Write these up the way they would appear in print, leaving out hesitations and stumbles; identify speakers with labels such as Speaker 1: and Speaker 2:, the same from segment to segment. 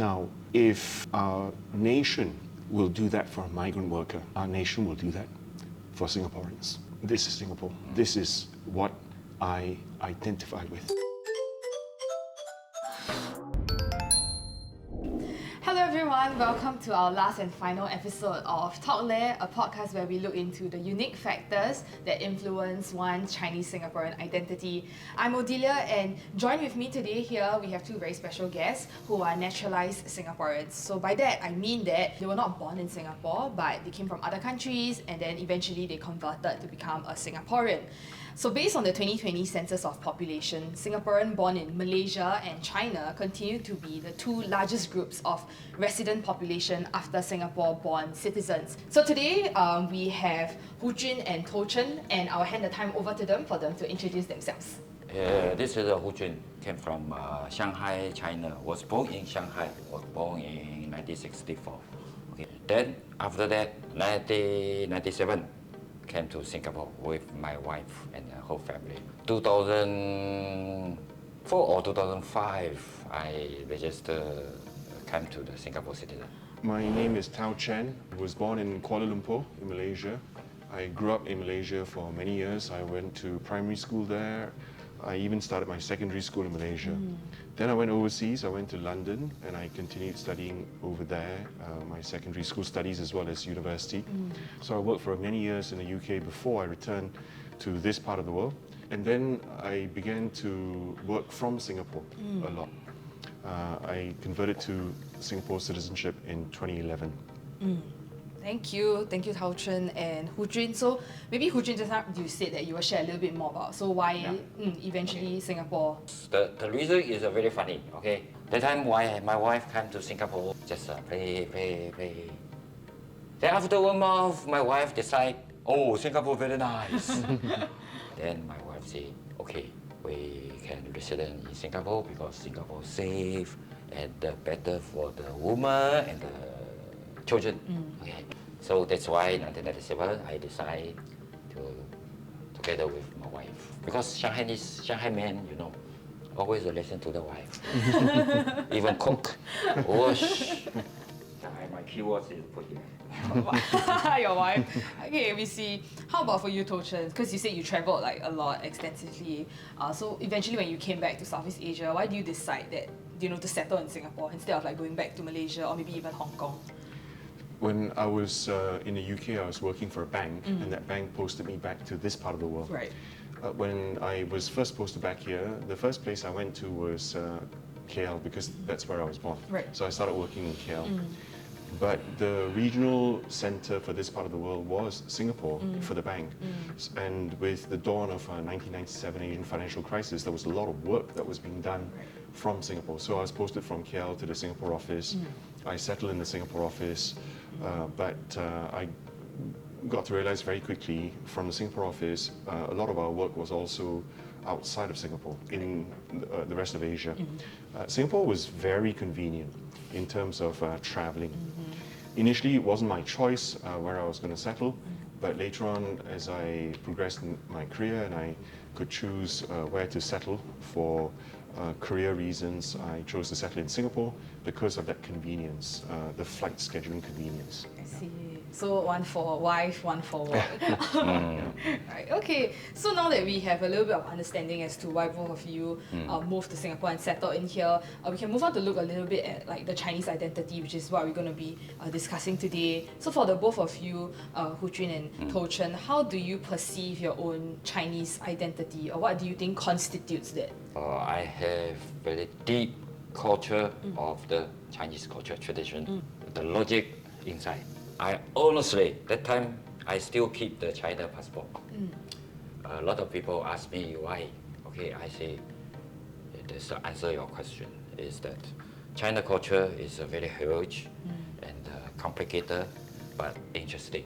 Speaker 1: Now, if our nation will do that for a migrant worker, our nation will do that for Singaporeans. This is Singapore. This is what I identify with.
Speaker 2: Hello everyone, welcome to our last and final episode of Talk Le, a podcast where we look into the unique factors that influence one's Chinese Singaporean identity. I'm Odilia, and joined with me today here we have two very special guests who are naturalized Singaporeans. So by that I mean that they were not born in Singapore, but they came from other countries and then eventually they converted to become a Singaporean. So based on the 2020 census of population, Singaporean born in Malaysia and China continue to be the two largest groups of resident population after Singapore-born citizens. So today we have Jun and Chen, and I'll hand the time over to them for them to introduce themselves.
Speaker 3: This is Jun, came from Shanghai, China. Was born in Shanghai, was born in 1964. Okay. Then after that, 1997, came to Singapore with my wife and the whole family. 2004 or 2005, I registered, came to the Singapore citizen.
Speaker 1: My name is Chen. I was born in Kuala Lumpur in Malaysia. I grew up in Malaysia for many years. I went to primary school there. I even started my secondary school in Malaysia. Then I went overseas. I went to London and I continued studying over there, my secondary school studies as well as university. So I worked for many years in the UK before I returned to this part of the world. And then I began to work from Singapore a lot. I converted to Singapore citizenship in 2011.
Speaker 2: Thank you Chen and Jun. So maybe Jun, just now you said that you will share a little bit more about why eventually Singapore.
Speaker 3: The reason is very funny, okay? That time why my wife came to Singapore, just play. Then after 1 month, my wife decide, oh, Singapore very nice. Then my wife say, okay, we can resident in Singapore because Singapore safe and better for the woman and the children. Okay. So that's why in 1997 I decided to together with my wife, because Shanghai men, you know, always listen to the wife. Even cook, wash. My keywords is put here.
Speaker 2: Your wife. Okay, we see. How about for you, Chen? Because you said you traveled like a lot extensively. So eventually, when you came back to Southeast Asia, why do you decide that to settle in Singapore instead of like going back to Malaysia or maybe even Hong Kong?
Speaker 1: When I was in the UK, I was working for a bank, and that bank posted me back to this part of the world.
Speaker 2: Right.
Speaker 1: When I was first posted back here, the first place I went to was KL, because that's where I was born.
Speaker 2: Right.
Speaker 1: So I started working in KL. But the regional center for this part of the world was Singapore for the bank. And with the dawn of 1997 Asian financial crisis, there was a lot of work that was being done from Singapore. So I was posted from KL to the Singapore office. I settled in the Singapore office, but I got to realize very quickly from the Singapore office, a lot of our work was also outside of Singapore, in the rest of Asia. Singapore was very convenient in terms of traveling. Initially, it wasn't my choice where I was going to settle, but later on, as I progressed in my career and I could choose where to settle for career reasons, I chose to settle in Singapore because of that convenience, the flight scheduling convenience.
Speaker 2: I see. So one for wife, one for work. Right. Okay. So now that we have a little bit of understanding as to why both of you moved to Singapore and settled in here, we can move on to look a little bit at like the Chinese identity, which is what we're going to be discussing today. So for the both of you, Jun and Chen, how do you perceive your own Chinese identity, or what do you think constitutes that?
Speaker 3: I have very deep culture of the Chinese culture tradition, the logic inside. I honestly, that time, I still keep the China passport. A lot of people ask me why. Okay, I say, to answer your question, is that China culture is a very huge and complicated, but interesting.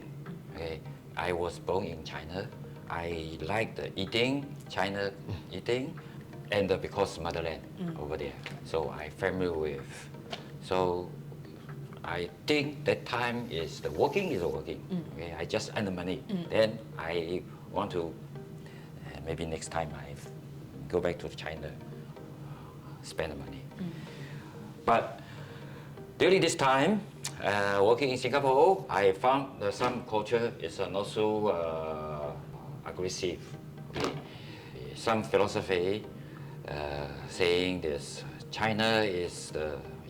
Speaker 3: Okay, I was born in China. I like the eating, China eating, and because motherland over there. So I familiar with. So I think that time is the working is working. Okay, I just earn the money. Then I want to maybe next time I go back to China, spend the money. But During this time, working in Singapore, I found that some culture is not so aggressive. Okay? Some philosophy saying this China is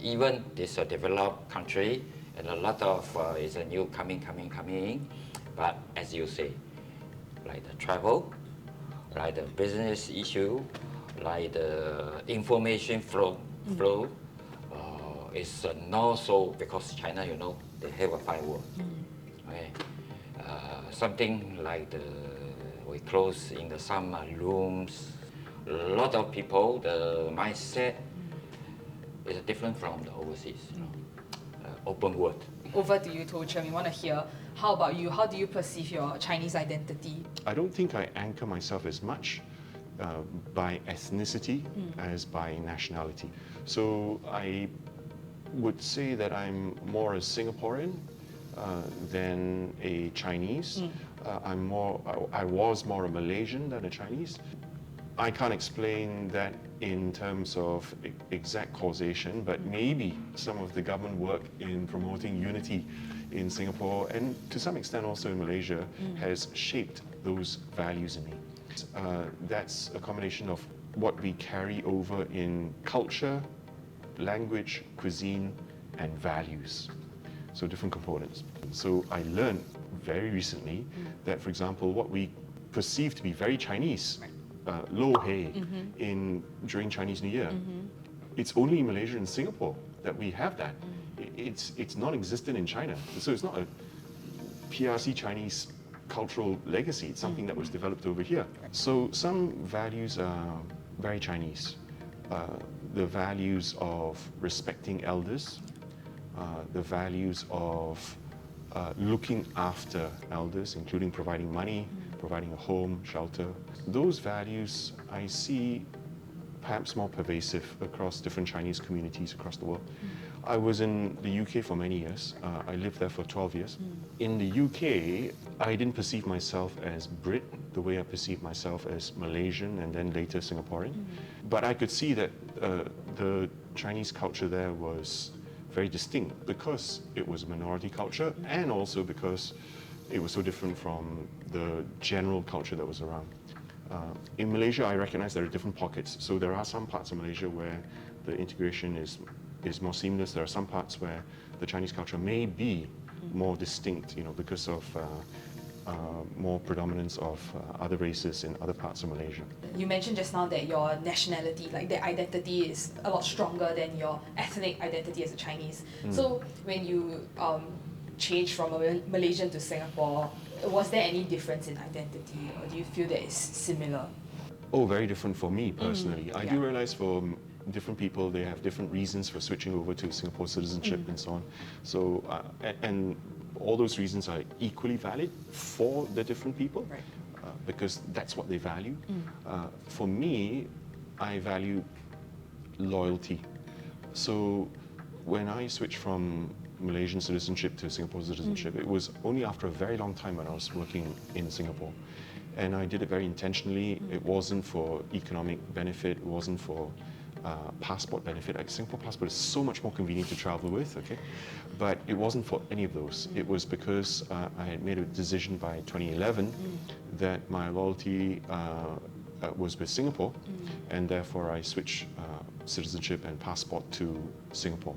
Speaker 3: even this developed country and a lot of is a new coming. But as you say, like the travel, like the business issue, like the information flow, is not so, because China, you know, they have a firewall. Okay? Something like we close in some rooms. A lot of people, the mindset is different from the overseas. You know, open world.
Speaker 2: Over to you, Chen. We want to hear, how about you? How do you perceive your Chinese identity?
Speaker 1: I don't think I anchor myself as much by ethnicity as by nationality. So I would say that I'm more a Singaporean than a Chinese. I was more a Malaysian than a Chinese. I can't explain that in terms of exact causation, but maybe some of the government work in promoting unity in Singapore and to some extent also in Malaysia has shaped those values in me. That's a combination of what we carry over in culture, language, cuisine, and values. So different components. So I learned very recently that, for example, what we perceive to be very Chinese, lo hei, during Chinese New Year, it's only in Malaysia and Singapore that we have that. It's non-existent in China. So it's not a PRC Chinese cultural legacy. It's something that was developed over here. So some values are very Chinese. The values of respecting elders, the values of looking after elders, including providing money, providing a home, shelter. Those values I see perhaps more pervasive across different Chinese communities across the world. I was in the UK for many years. I lived there for 12 years. In the UK, I didn't perceive myself as Brit the way I perceived myself as Malaysian and then later Singaporean. But I could see that the Chinese culture there was very distinct because it was a minority culture and also because it was so different from the general culture that was around. In Malaysia, I recognize there are different pockets. So there are some parts of Malaysia where the integration is more seamless. There are some parts where the Chinese culture may be more distinct, you know, because of more predominance of other races in other parts of Malaysia.
Speaker 2: You mentioned just now that your nationality, like the identity, is a lot stronger than your ethnic identity as a Chinese. So when you changed from a Malaysian to Singapore, was there any difference in identity, or do you feel that it's similar?
Speaker 1: Oh, very different for me personally. I do realize for different people, they have different reasons for switching over to Singapore citizenship and so on. So, and all those reasons are equally valid for the different people, because that's what they value. For me, I value loyalty. So when I switched from Malaysian citizenship to Singapore citizenship, it was only after a very long time when I was working in Singapore. And I did it very intentionally. It wasn't for economic benefit, it wasn't for passport benefit. Like, Singapore passport is so much more convenient to travel with, okay? But it wasn't for any of those. It was because I had made a decision by 2011 that my loyalty was with Singapore, and therefore I switched citizenship and passport to Singapore.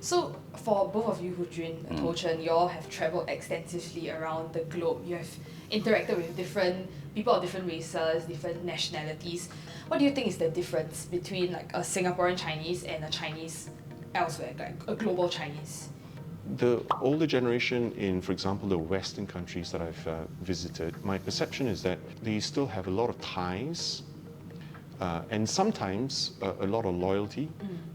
Speaker 2: So for both of you, Jun and Chen, you all have travelled extensively around the globe. You have interacted with different people of different races, different nationalities. What do you think is the difference between like a Singaporean Chinese and a Chinese elsewhere, like a global Chinese?
Speaker 1: The older generation in, for example, the Western countries that I've visited, my perception is that they still have a lot of ties and sometimes a lot of loyalty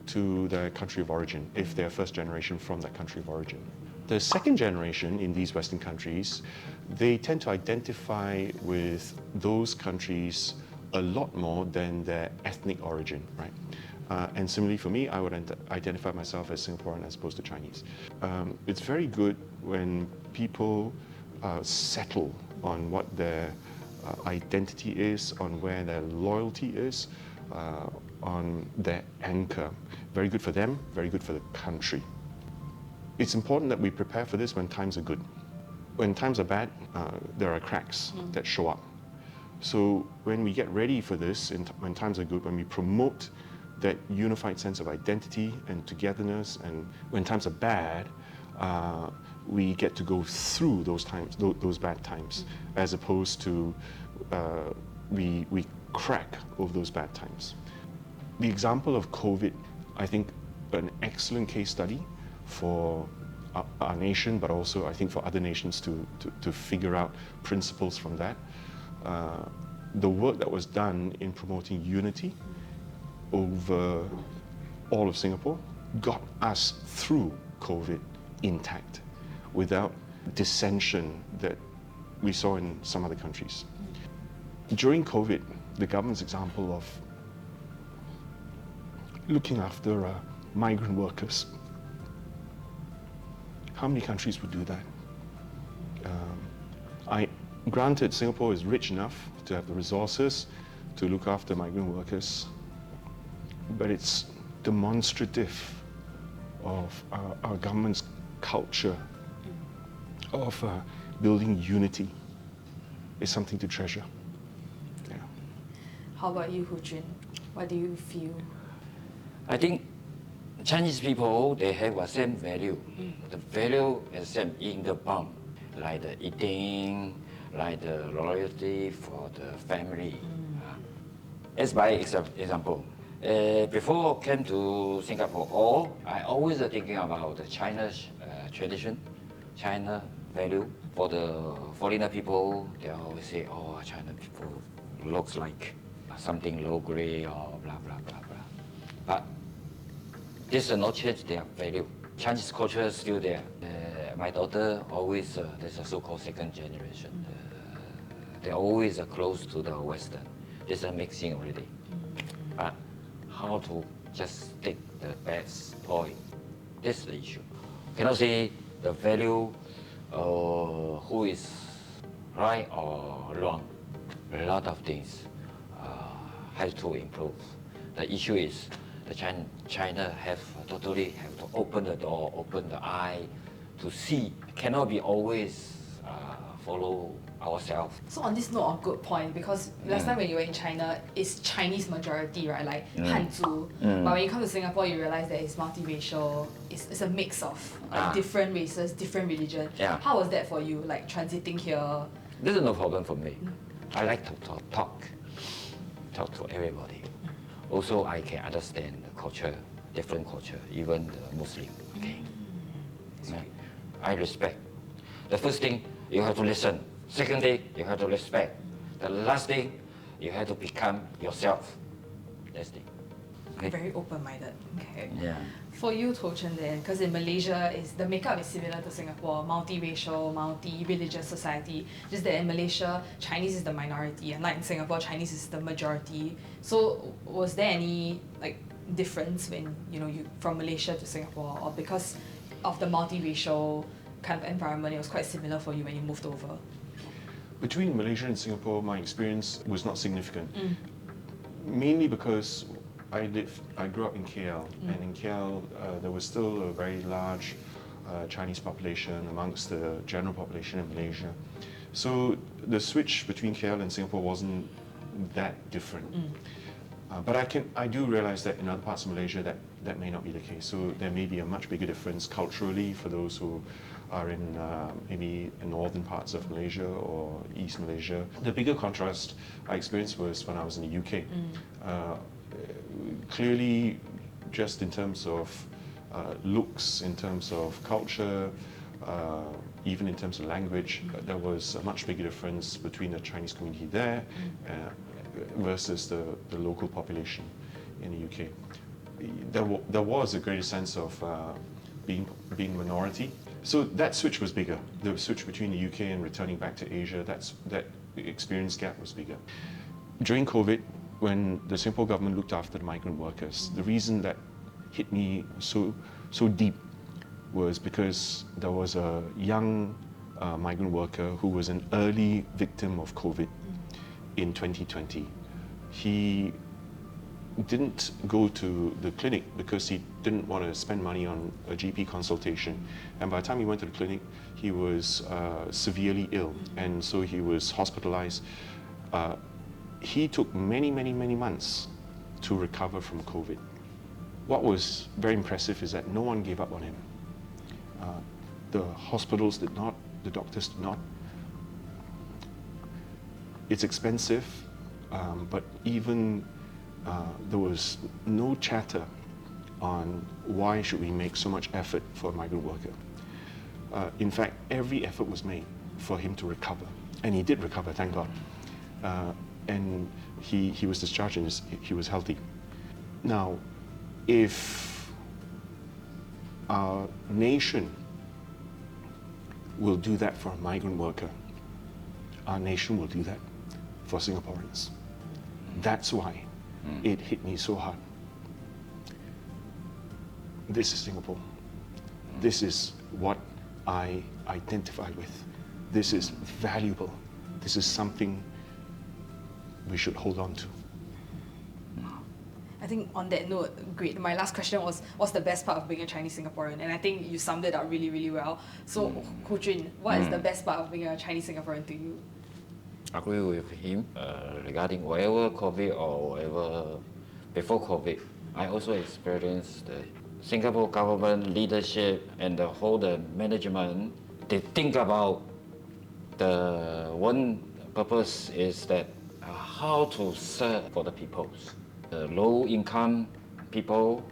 Speaker 1: to their country of origin, if they're first generation from that country of origin. The second generation in these Western countries, they tend to identify with those countries a lot more than their ethnic origin, right? And similarly for me, I would identify myself as Singaporean as opposed to Chinese. It's very good when people settle on what their identity is, on where their loyalty is, on their anchor. Very good for them, very good for the country. it's important that we prepare for this when times are good. When times are bad, there are cracks that show up. So when we get ready for this, when times are good, when we promote that unified sense of identity and togetherness, and when times are bad, we get to go through those times, those bad times, as opposed to we crack over those bad times. The example of COVID, I think, an excellent case study for our nation, but also I think for other nations to figure out principles from that. The work that was done in promoting unity over all of Singapore got us through COVID intact, without dissension that we saw in some other countries. During COVID, the government's example of looking after migrant workers, how many countries would do that? Granted, Singapore is rich enough to have the resources to look after migrant workers, but it's demonstrative of our government's culture of building unity. Is something to treasure. Yeah.
Speaker 2: How about you, Hu Jun? What do you feel?
Speaker 3: I think Chinese people, they have a same value. The value is same in the bond, like the eating, like the loyalty for the family. As by example, before I came to Singapore, I always thinking about the China's tradition, China value. For the foreigner people, they always say, oh, China people looks like something low grade or blah, blah, blah, blah. But this does not change their value. Chinese culture is still there. My daughter always, there's a so-called second generation. They're always close to the Western. This is mixing already. But how to just take the best point? This is the issue. Cannot say the value, who is right or wrong. A lot of things have to improve. The issue is the China totally have to open the door, open the eye to see. Cannot be always follow ourselves.
Speaker 2: So on this note, of good point, because last time when you were in China, it's Chinese majority, right? Like Hanzu. But when you come to Singapore, you realize that it's multiracial. It's a mix of different races, different religion.
Speaker 3: Yeah.
Speaker 2: How was that for you, like transiting here?
Speaker 3: This is no problem for me. I like to talk to everybody. Also, I can understand the culture, different culture, even the Muslim. Okay. I respect. The first thing, you have to listen. Second thing, you have to respect. The last thing, you have to become yourself. That's the thing. Okay.
Speaker 2: Very open-minded. Okay.
Speaker 3: Yeah.
Speaker 2: For you, Toh Chen, then, because in Malaysia, the makeup is similar to Singapore, multiracial, multi-religious society. Just that in Malaysia, Chinese is the minority, and like in Singapore, Chinese is the majority. So, was there any difference when you from Malaysia to Singapore, or because of the multiracial kind of environment, it was quite similar for you when you moved over?
Speaker 1: Between Malaysia and Singapore, my experience was not significant. Mainly because I grew up in KL, and in KL there was still a very large Chinese population amongst the general population in Malaysia. So the switch between KL and Singapore wasn't that different. But I do realize that in other parts of Malaysia that may not be the case. So there may be a much bigger difference culturally for those who are in maybe in northern parts of Malaysia or East Malaysia. The bigger contrast I experienced was when I was in the UK. Clearly, just in terms of looks, in terms of culture, even in terms of language, there was a much bigger difference between the Chinese community there versus the local population in the UK. There was a greater sense of being minority. So that switch was bigger. The switch between the UK and returning back to Asia, that experience gap was bigger. During COVID, when the Singapore government looked after the migrant workers, the reason that hit me so deep was because there was a young migrant worker who was an early victim of COVID in 2020. He didn't go to the clinic because he didn't want to spend money on a GP consultation. And by the time he went to the clinic, he was severely ill, and so he was hospitalized. He took many months to recover from COVID. What was very impressive is that no one gave up on him. The hospitals did not, the doctors did not. It's expensive, but even there was no chatter on why should we make so much effort for a migrant worker. In fact, every effort was made for him to recover, and he did recover, thank God. And he was discharged and he was healthy. Now, if our nation will do that for a migrant worker, our nation will do that for Singaporeans. That's why it hit me so hard. This is Singapore. This is what I identify with. This is valuable. This is something we should hold on to.
Speaker 2: I think on that note, great. My last question was, what's the best part of being a Chinese Singaporean? And I think you summed it up really well. So, Ho Jun, what is the best part of being a Chinese Singaporean to you?
Speaker 3: Agree with him regarding whatever COVID or whatever before COVID. I also experienced the Singapore government leadership and the whole management. They think about the one purpose is that how to serve for the peoples. The low income people,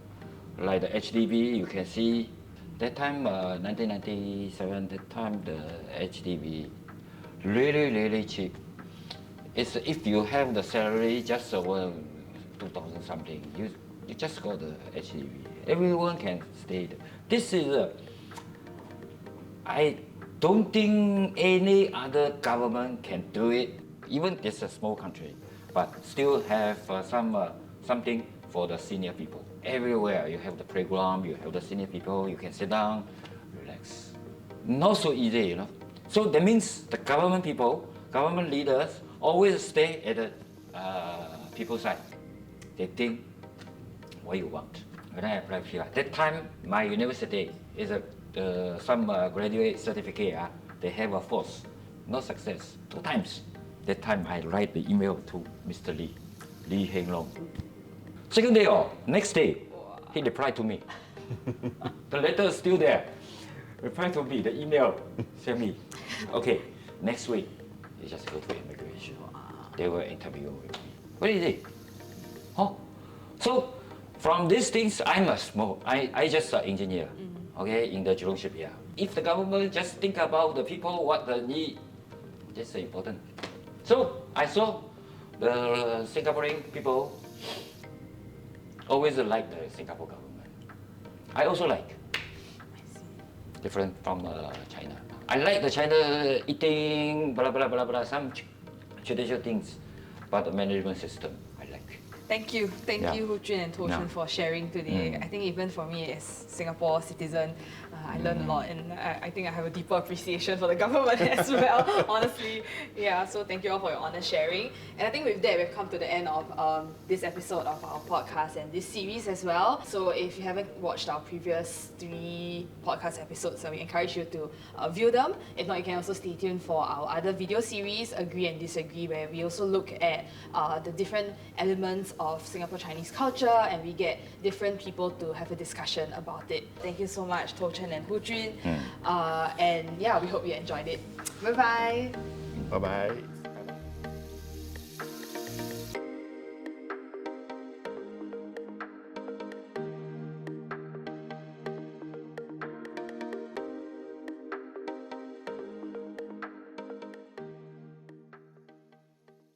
Speaker 3: like the HDB, you can see that time, 1997, that time the HDB really cheap. It's if you have the salary just over 2,000 something, you just go to HDB. Everyone can stay there. This is I don't think any other government can do it. Even it's a small country, but still have something for the senior people. Everywhere you have the playground, you have the senior people, you can sit down, relax. Not so easy, you know. So that means the government people, government leaders always stay at the people's side. They think what you want. When I applied here, that time my university is some graduate certificate. They have a force, no success, 2 times. That time I write the email to Mr. Lee Heng Long. Second day next day, he replied to me. The letter is still there. Reply to me, the email, send me. Okay, next week, you just go to immigration. They were interviewing with me. What is it? Oh, so from these things, I'm a small, I just an engineer, okay, in the Jurong shipyard. If the government just think about the people, what they need, that's important. So I saw the Singaporean people always like the Singapore government. I also like. Different from China. I like the China eating, blah, blah, blah, blah, some traditional things, but the management system, I like.
Speaker 2: Thank you, Ho Jun and To Chun for sharing today. I think even for me as Singapore citizen, I learned a lot, and I think I have a deeper appreciation for the government as well, honestly. Yeah, so thank you all for your honest sharing. And I think with that, we've come to the end of this episode of our podcast and this series as well. So if you haven't watched our previous 3 podcast episodes, we encourage you to view them. If not, you can also stay tuned for our other video series, Agree and Disagree, where we also look at the different elements of Singapore Chinese culture, and we get different people to have a discussion about it. Thank you so much, To Chen and Ho Jun. And yeah, we hope you enjoyed it. Bye bye.
Speaker 1: Bye-bye.